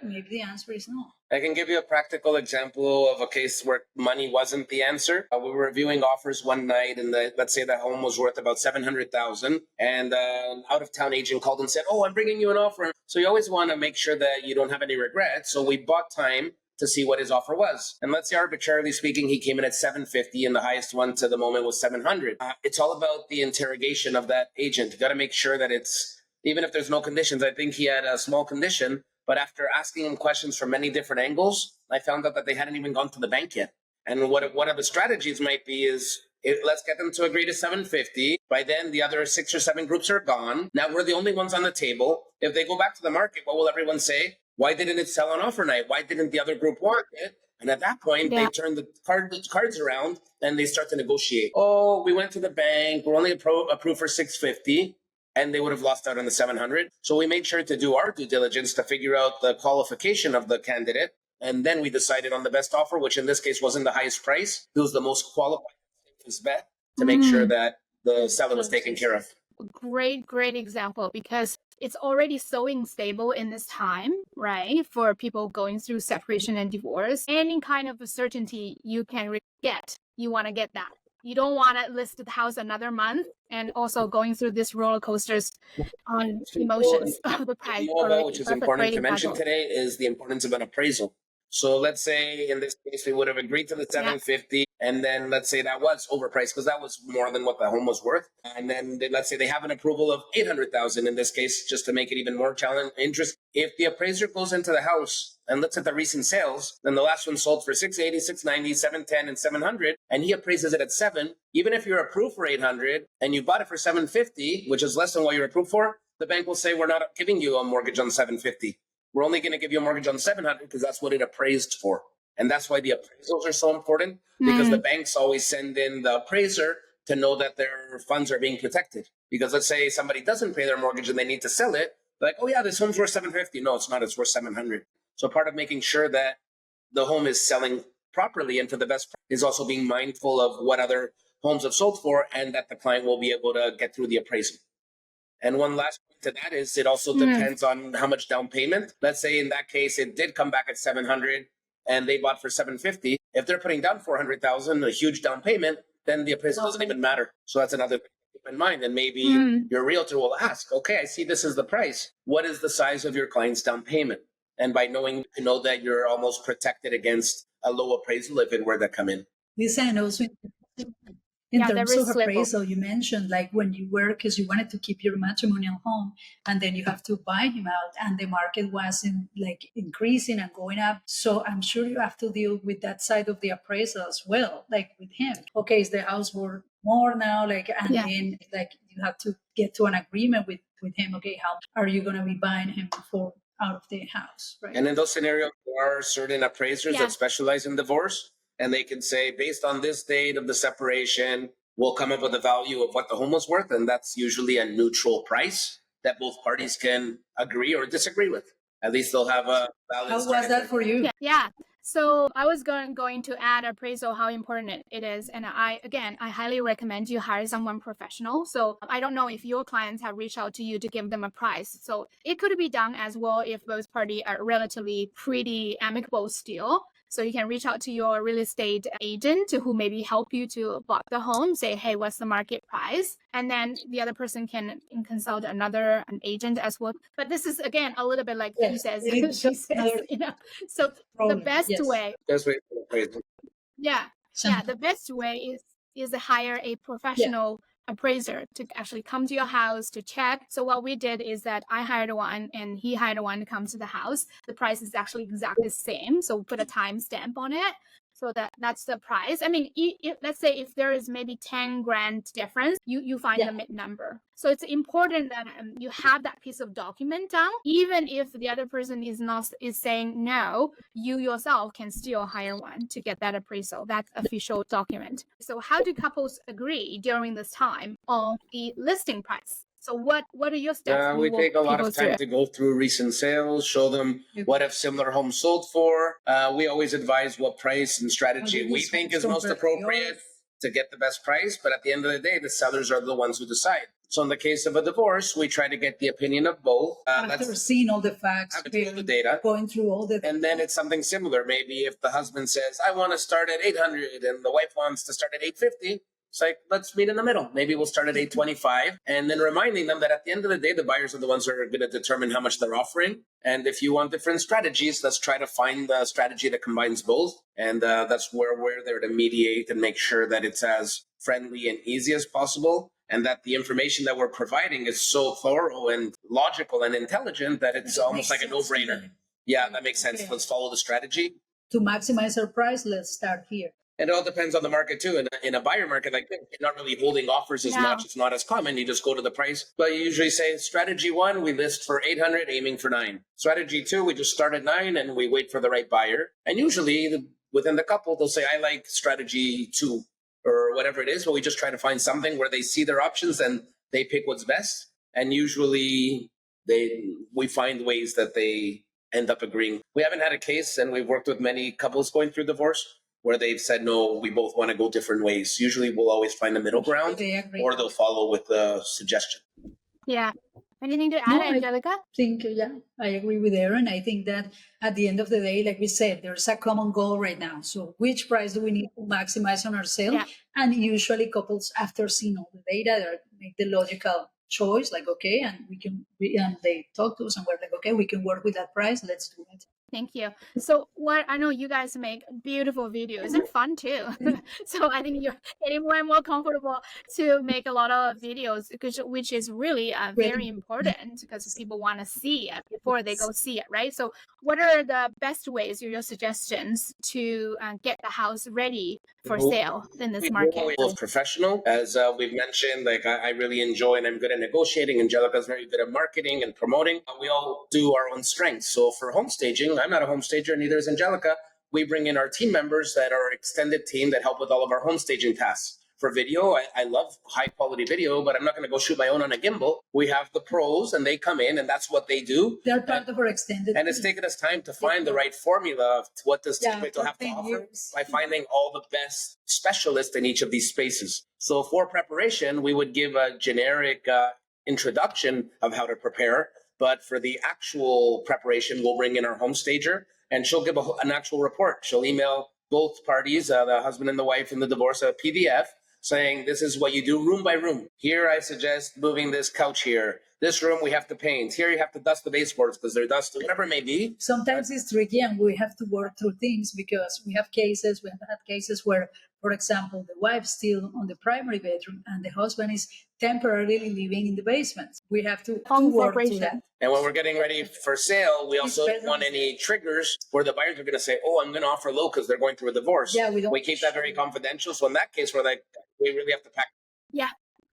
Maybe the answer is no. I can give you a practical example of a case where money wasn't the answer. We were reviewing offers one night, and let's say the home was worth about $700,000, and an out-of-town agent called and said, "Oh, I'm bringing you an offer." So you always want to make sure that you don't have any regrets. So we bought time to see what his offer was. And let's say, arbitrarily speaking, he came in at 750, and the highest one to the moment was 700. It's all about the interrogation of that agent. You got to make sure that it's, even if there's no conditions. I think he had a small condition, but after asking him questions from many different angles, I found out that they hadn't even gone to the bank yet. And what one of the strategies might be is, let's get them to agree to 750. By then, the other 6 or 7 groups are gone. Now we're the only ones on the table. If they go back to the market, what will everyone say? Why didn't it sell on offer night? Why didn't the other group want it? And at that point, they turn the cards around and they start to negotiate. Oh, we went to the bank. We're only approved for 650. And they would have lost out on the 700. So we made sure to do our due diligence to figure out the qualification of the candidate. And then we decided on the best offer, which in this case wasn't the highest price. It was the most qualified bet to make sure that the seller was taken care of. Great example, because it's already so unstable in this time, right? For people going through separation and divorce. Any kind of certainty you can get, you want to get that. You don't want to list the house another month and also going through this roller coasters on emotions of the price. Which is important to mention today is the importance of an appraisal. So let's say in this case, we would have agreed to the 750, and then let's say that was overpriced because that was more than what the home was worth. And then let's say they have an approval of 800,000 in this case, just to make it even more interesting. If the appraiser goes into the house and looks at the recent sales, then the last one sold for 680, 690, 710, and 700, and he appraises it at 7. Even if you're approved for 800 and you bought it for 750, which is less than what you're approved for, the bank will say, we're not giving you a mortgage on 750. We're only going to give you a mortgage on 700 because that's what it appraised for. And that's why the appraisals are so important, because the banks always send in the appraiser to know that their funds are being protected. Because let's say somebody doesn't pay their mortgage and they need to sell it. They're like, oh yeah, this home's worth 750. No, it's not. It's worth 700. So part of making sure that the home is selling properly and for the best price is also being mindful of what other homes have sold for, and that the client will be able to get through the appraisal. And one last point to that is it also depends on how much down payment. Let's say in that case, it did come back at 700 and they bought for 750. If they're putting down 400,000, a huge down payment, then the appraisal doesn't even matter. So that's another thing to keep in mind. And maybe your realtor will ask, okay, I see this is the price. What is the size of your client's down payment? And by knowing, you know that you're almost protected against a low appraisal if it were to come in. Lisa, and also in terms of appraisal, you mentioned like when you were, because you wanted to keep your matrimonial home and then you have to buy him out and the market wasn't like increasing and going up. So I'm sure you have to deal with that side of the appraisal as well, like with him. Okay, is the house worth more now? Like, and then like you have to get to an agreement with him. Okay, how are you going to be buying him for out of the house, right? And in those scenarios, there are certain appraisers that specialize in divorce. And they can say, based on this date of the separation, we'll come up with a value of what the home was worth. And that's usually a neutral price that both parties can agree or disagree with. At least they'll have a valid. How was that for you? Yeah. So I was going to add appraisal, how important it is. And I highly recommend you hire someone professional. So I don't know if your clients have reached out to you to give them a price. So it could be done as well if both parties are relatively pretty amicable still. So you can reach out to your real estate agent who maybe help you to block the home, say, hey, what's the market price? And then the other person can consult an agent as well. But this is, again, a little bit like she says, you know. So the best way. The best way is to hire a professional appraiser to actually come to your house to check. So what we did is that I hired one and he hired one to come to the house. The price is actually exactly the same. So we put a time stamp on it. So that's the price. I mean, let's say if there is maybe 10 grand difference, you find the mid number. So it's important that you have that piece of document down. Even if the other person is saying no, you yourself can still hire one to get that appraisal, that official document. So how do couples agree during this time on the listing price? So what are your steps? We take a lot of time to go through recent sales, show them what have similar homes sold for. We always advise what price and strategy we think is most appropriate. to get the best price. But at the end of the day, the sellers are the ones who decide. So in the case of a divorce, we try to get the opinion of both. After seeing all the facts, after all the data, going through all the, and then it's something similar. Maybe if the husband says, I want to start at 800 and the wife wants to start at 850, it's like, let's meet in the middle. Maybe we'll start at 825, and then reminding them that at the end of the day, the buyers are the ones who are going to determine how much they're offering. And if you want different strategies, let's try to find the strategy that combines both. And that's where we're there to mediate and make sure that it's as friendly and easy as possible, and that the information that we're providing is so thorough and logical and intelligent that it's almost like a no-brainer. Yeah, that makes sense. Okay. Let's follow the strategy. To maximize our price, let's start here. And it all depends on the market too. In a buyer market like this, you're not really holding offers as much. It's not as common. You just go to the price. But you usually say strategy 1, we list for 800, aiming for 9. Strategy 2, we just start at 9 and we wait for the right buyer. And usually within the couple, they'll say, I like strategy 2 or whatever it is. But we just try to find something where they see their options and they pick what's best. And usually we find ways that they end up agreeing. We haven't had a case, and we've worked with many couples going through divorce, where they've said, no, we both want to go different ways. Usually we'll always find a middle ground, or they'll follow with the suggestion. Yeah. Anything to add, Angelica? I agree with Aron. I think that at the end of the day, like we said, there's a common goal right now. So which price do we need to maximize on our sale? Yeah. And usually couples, after seeing all the data, they make the logical choice, like, okay, and and they talk to us and we're like, okay, we can work with that price. Let's do it. Thank you. So I know you guys make beautiful videos and fun too. So I think you're getting more and more comfortable to make a lot of videos, which is really very important, because people want to see it before they go see it, right? So what are the best ways, your suggestions to get the house ready for sale in this market? Both professional, as we've mentioned, like I really enjoy and I'm good at negotiating. Angelica's very good at marketing and promoting. We all do our own strengths. So for home staging, I'm not a home stager, neither is Angelica. We bring in our team members that are extended team that help with all of our home staging tasks. For video, I love high quality video, but I'm not going to go shoot my own on a gimbal. We have the pros and they come in and that's what they do. They're part of our extended And it's taken us time to find the right formula of what does Team Pinto have to offer by finding all the best specialists in each of these spaces. So for preparation, we would give a generic introduction of how to prepare. But for the actual preparation, we'll bring in our home stager and she'll give an actual report. She'll email both parties, the husband and the wife in the divorce, a PDF saying, this is what you do room by room. Here, I suggest moving this couch here. This room, we have to paint. Here, you have to dust the baseboards because they're dusty, whatever it may be. Sometimes it's tricky and we have to work through things because we have had cases where, for example, the wife's still on the primary bedroom and the husband is temporarily living in the basement. We have to work through that. And when we're getting ready for sale, we also don't want any triggers where the buyers are going to say, oh, I'm going to offer low because they're going through a divorce. Yeah, we keep that very confidential. So in that case, we're like, we really have to pack. Yeah.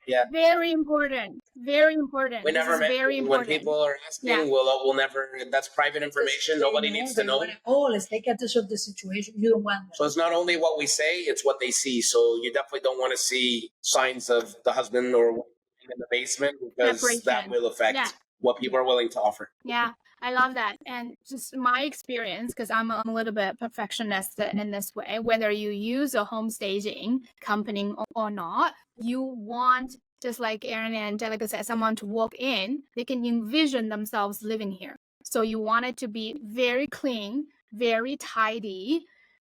Yeah. Very important. Very important. We never when people are asking, we'll never, that's private information. Nobody needs to know. Let's take advantage of the situation. You don't want that. So it's not only what we say, it's what they see. So you definitely don't want to see signs of the husband or in the basement because that will affect what people are willing to offer. Yeah. I love that. And just my experience, because I'm a little bit perfectionist in this way, whether you use a home staging company or not, you want, just like Aron and Angelica said, someone to walk in, they can envision themselves living here. So you want it to be very clean, very tidy,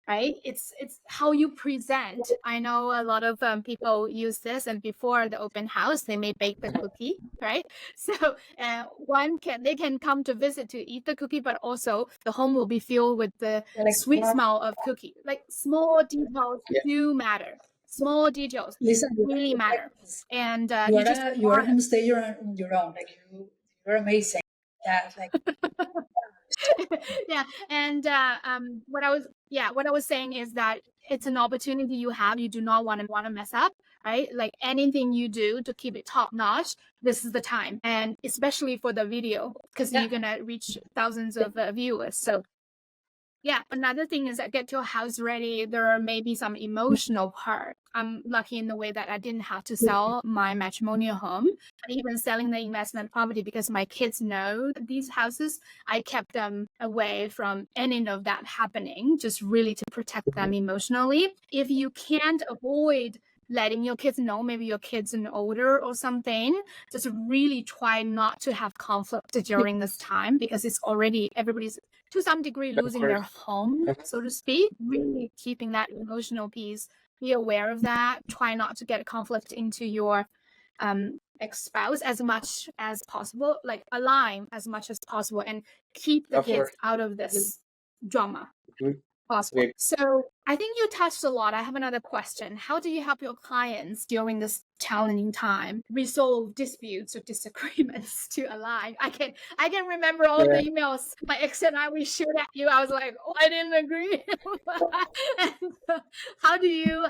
right? It's how you present. I know a lot of people use this, and before the open house, they may bake the cookie, right? So they can come to visit to eat the cookie, but also the home will be filled with the sweet smell of cookie. Like small details do matter. Small details really matter. And you're a home stager on your own. Like you're amazing. Yeah, like. Yeah, and what I was saying is that it's an opportunity you have. You do not want to mess up, right? Like anything you do to keep it top notch, this is the time, and especially for the video because you're gonna reach thousands of viewers. So Yeah, another thing is that get your house ready. There may be some emotional part. I'm lucky in the way that I didn't have to sell my matrimonial home, but even selling the investment property because my kids know these houses. I kept them away from any of that happening, just really to protect them emotionally. If you can't avoid letting your kids know, maybe your kids are older or something, just really try not to have conflict during this time because it's already everybody's to some degree losing their home, so to speak. Really keeping that emotional piece, be aware of that, try not to get conflict into your ex-spouse as much as possible, like align as much as possible and keep the kids out of this drama possible. So I think you touched a lot. I have another question. How do you help your clients during this challenging time resolve disputes or disagreements to align? I can remember all the emails my ex and I we shared at you. I was like, oh, I didn't agree. And, how do you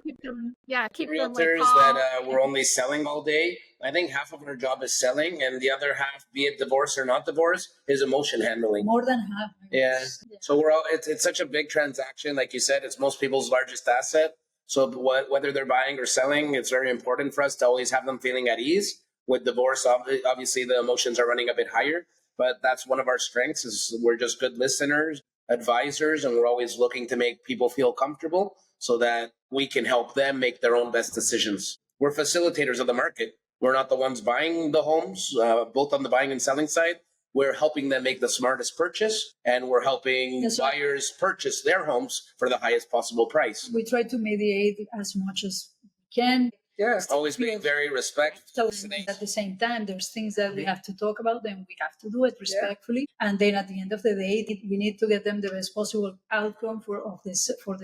keep them? Yeah, keep them like Realtors calm. that we're only selling all day. I think half of our job is selling, and the other half, be it divorce or not divorce, is emotion handling. More than half. Yeah. So we're all, it's such a big transaction. Like you said, it's most people's largest asset. So whether they're buying or selling, it's very important for us to always have them feeling at ease. With divorce, obviously the emotions are running a bit higher, but that's one of our strengths is we're just good listeners, advisors, and we're always looking to make people feel comfortable so that we can help them make their own best decisions. We're facilitators of the market. We're not the ones buying the homes, both on the buying and selling side. We're helping them make the smartest purchase, and we're helping buyers purchase their homes for the highest possible price. We try to mediate as much as we can. Yes, always being very respectful. At the same time, there's things that we have to talk about, then we have to do it respectfully. And then at the end of the day, we need to get them the best possible outcome for the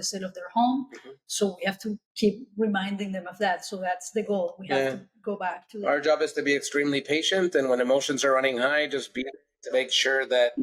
sale of their home. So we have to keep reminding them of that. So that's the goal. We have to go back to that. Our job is to be extremely patient, and when emotions are running high, just be to make sure that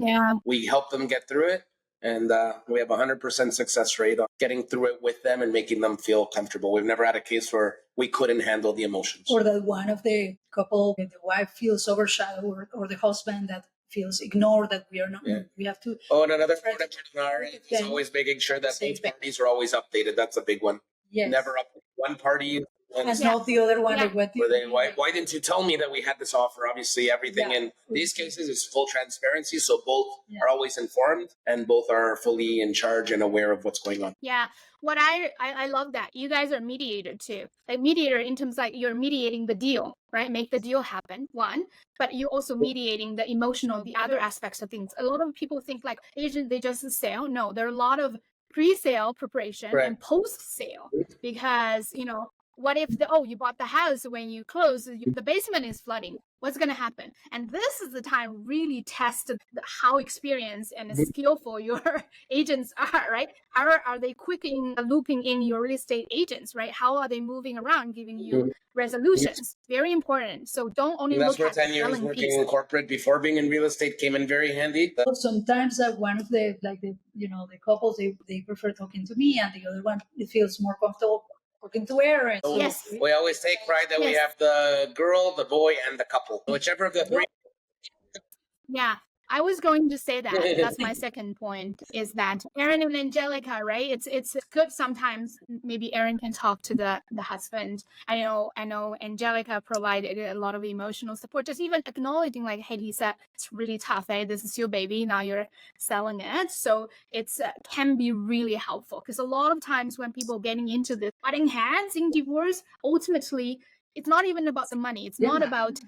we help them get through it. And we have 100% success rate on getting through it with them and making them feel comfortable. We've never had a case where we couldn't handle the emotions. Or that one of the couple, the wife feels overshadowed, or the husband that feels ignored, that we are not, we have to. Oh, and another important part is always making sure that both parties are always updated. That's a big one. Yes. Never up one party. And not the other one. Why didn't you tell me that we had this offer? Obviously, everything in these cases is full transparency. So both are always informed and both are fully in charge and aware of what's going on. Yeah. What I love that. You guys are mediator too. Like mediator in terms like you're mediating the deal, right? Make the deal happen, one. But you're also mediating the emotional, the other aspects of things. A lot of people think like agent, they just sell. No, there are a lot of pre-sale preparation and post-sale because, what if you bought the house when you close, the basement is flooding? What's going to happen? And this is the time really test how experienced and skillful your agents are, right? How are they looping in your real estate agents, right? How are they moving around, giving you resolutions? Very important. So don't only look at 10 years working in corporate before being in real estate came in very handy. Sometimes one of the couples, they prefer talking to me, and the other one feels more comfortable talking to Aaron. Yes. We always take pride that we have the girl, the boy, and the couple. Whichever of the three. Yeah. I was going to say that. That's my second point, is that Aron and Angelica, right? It's good sometimes. Maybe Aron can talk to the husband. I know Angelica provided a lot of emotional support, just even acknowledging like, hey, Lisa, it's really tough. This is your baby. Now you're selling it. So it's can be really helpful because a lot of times when people getting into this butting heads in divorce, ultimately, it's not even about the money. It's not about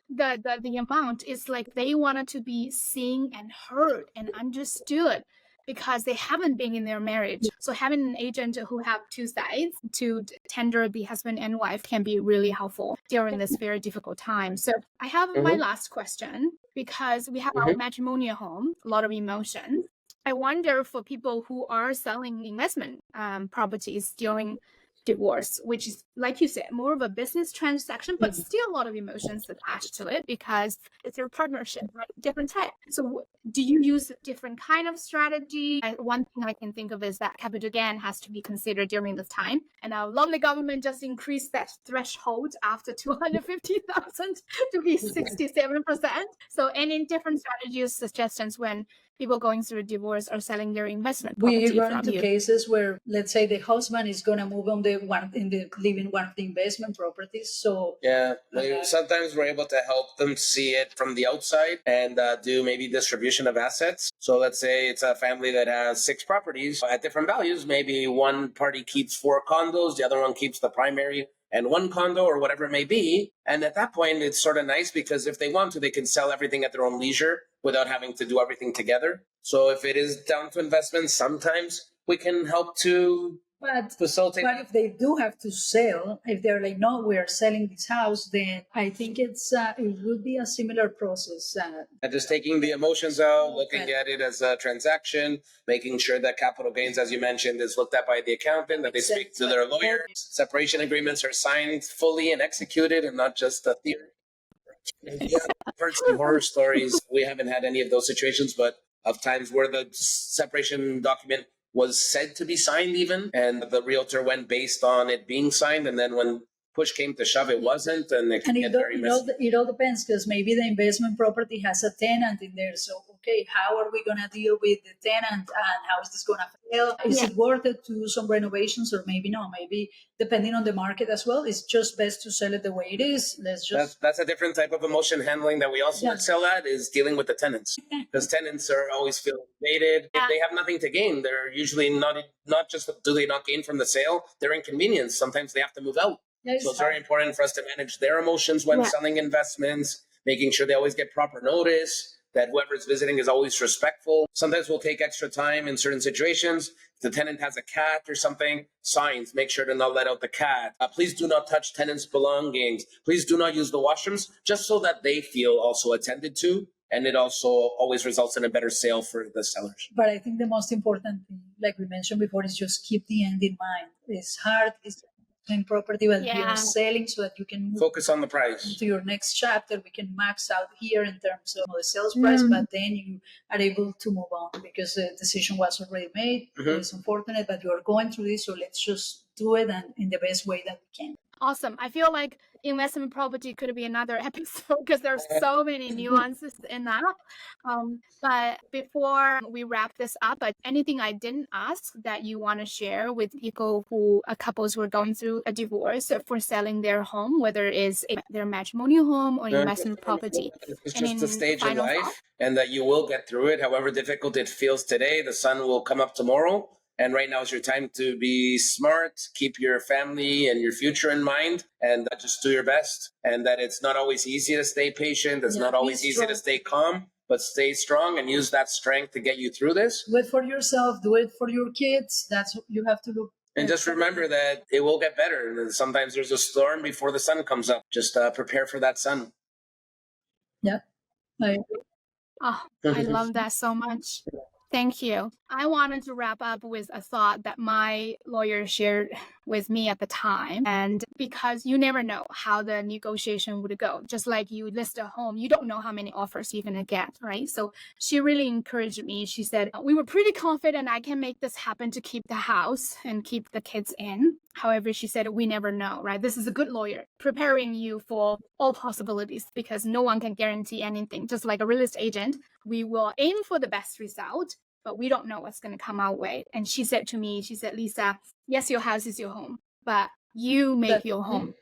the amount. Is like they wanted to be seen and heard and understood because they haven't been in their marriage. So having an agent who have two sides to tender the husband and wife can be really helpful during this very difficult time. So I have my last question, because we have our matrimonial home, a lot of emotion. I wonder for people who are selling investment properties during divorce, which is, like you said, more of a business transaction, but still a lot of emotions attached to it because it's your partnership, right? Different type. So do you use a different kind of strategy? One thing I can think of is that capital gain has to be considered during this time. And our lovely government just increased that threshold after 250,000 to be 67%. So any different strategies, suggestions when people going through a divorce are selling their investment We property run from into you. cases where, let's say, the husband is going to move on living one of the investment properties. So yeah, sometimes we're able to help them see it from the outside and do maybe distribution of assets. So let's say it's a family that has 6 properties at different values. Maybe one party keeps 4 condos, the other one keeps the primary and 1 condo or whatever it may be. And at that point, it's sort of nice because if they want to, they can sell everything at their own leisure without having to do everything together. So if it is down to investments, sometimes we can help to facilitate. But if they do have to sell, if they're like, no, we are selling this house, then I think it would be a similar process. And just taking the emotions out, looking at it as a transaction, making sure that capital gains, as you mentioned, is looked at by the accountant, that they speak to their lawyer. Separation agreements are signed fully and executed and not just a theory. Yeah, I've heard some horror stories. We haven't had any of those situations, but of times where the separation document was said to be signed even, and the realtor went based on it being signed, and then when push came to shove, it wasn't, and it can get very messy. It all depends, because maybe the investment property has a tenant in there. So, okay, how are we going to deal with the tenant, and how is this going to fail? Is it worth it to do some renovations, or maybe no? Maybe depending on the market as well, it's just best to sell it the way it is. That's a different type of emotion handling that we also excel at, is dealing with the tenants, because tenants are always feel invaded. If they have nothing to gain, they're usually not just do they not gain from the sale, they're inconvenienced. Sometimes they have to move out. So it's very important for us to manage their emotions when selling investments, making sure they always get proper notice, that whoever's visiting is always respectful. Sometimes we'll take extra time in certain situations. If the tenant has a cat or something, signs, make sure to not let out the cat. Please do not touch tenants' belongings. Please do not use the washrooms, just so that they feel also attended to. And it also always results in a better sale for the sellers. But I think the most important thing, like we mentioned before, is just keep the end in mind. It's hard, it's property, but you're selling so that you can focus on the price to your next chapter. We can max out here in terms of the sales price, but then you are able to move on because the decision was already made. It's unfortunate, but you are going through this, so let's just do it and in the best way that we can. Awesome. I feel like investment property could be another episode because there's so many nuances in that. But before we wrap this up, anything I didn't ask that you want to share with people couples who are going through a divorce for selling their home, whether it's their matrimonial home or investment property? It's just a stage of life, and that you will get through it. However difficult it feels today, the sun will come up tomorrow. And right now is your time to be smart, keep your family and your future in mind, and just do your best. And that it's not always easy to stay patient. It's not always easy to stay calm, but stay strong and use that strength to get you through this. Do it for yourself. Do it for your kids. That's what you have to look. And just remember that it will get better. And sometimes there's a storm before the sun comes up. Just prepare for that sun. Yeah. I love that so much. Thank you. I wanted to wrap up with a thought that my lawyer shared with me at the time. And because you never know how the negotiation would go, just like you list a home, you don't know how many offers you're going to get, right? So she really encouraged me. She said, we were pretty confident I can make this happen to keep the house and keep the kids in. However, she said, we never know, right? This is a good lawyer preparing you for all possibilities because no one can guarantee anything. Just like a real estate agent, we will aim for the best result, but we don't know what's going to come our way. And she said to me, Lisa, yes, your house is your home, but you make your home.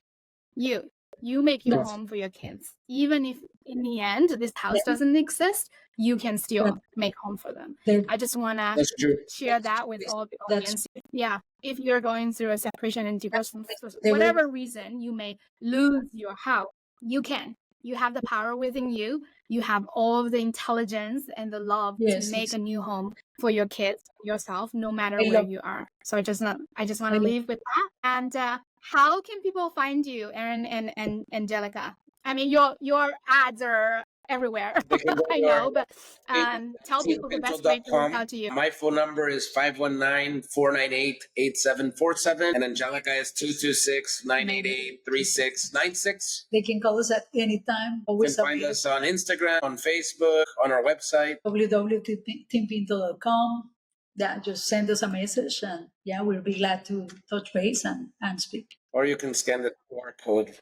You make your home for your kids. Even if in the end, this house doesn't exist, you can still make home for them. I just want to share that with all the audience. Yeah. If you're going through a separation and divorce, for whatever reason, you may lose your house. You can. You have the power within you. You have all of the intelligence and the love to make a new home for your kids, yourself, no matter where you are. So I just want to leave with that. And how can people find you, Aron and Angelica? I mean, your ads are everywhere. I know, but tell people the best way to reach out to you. My phone number is 519-498-8747, and Angelica is 226-988-3696. They can call us at any time. You can find us on Instagram, on Facebook, on our website. www.teampinto.com. Yeah, just send us a message, and we'll be glad to touch base and speak. Or you can scan the QR code.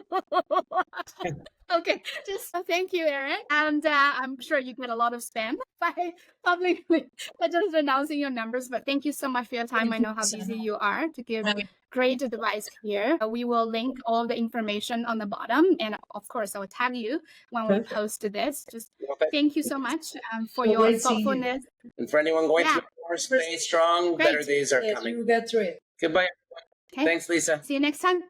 Okay, just thank you, Aron. And I'm sure you get a lot of spam by publicly by just announcing your numbers. But thank you so much for your time. Thank I you, know how busy Rosanna. you are to give I mean, great advice here. We will link all the information on the bottom. And of course, I will tag you when we Perfect. post this. Just Okay. thank you so much for So your great seeing you. thoughtfulness. And for anyone going Yeah. through divorce, stay strong. Great. Better days are Yes, coming. you get through it. Goodbye. Okay. Thanks, Lisa. See you next time.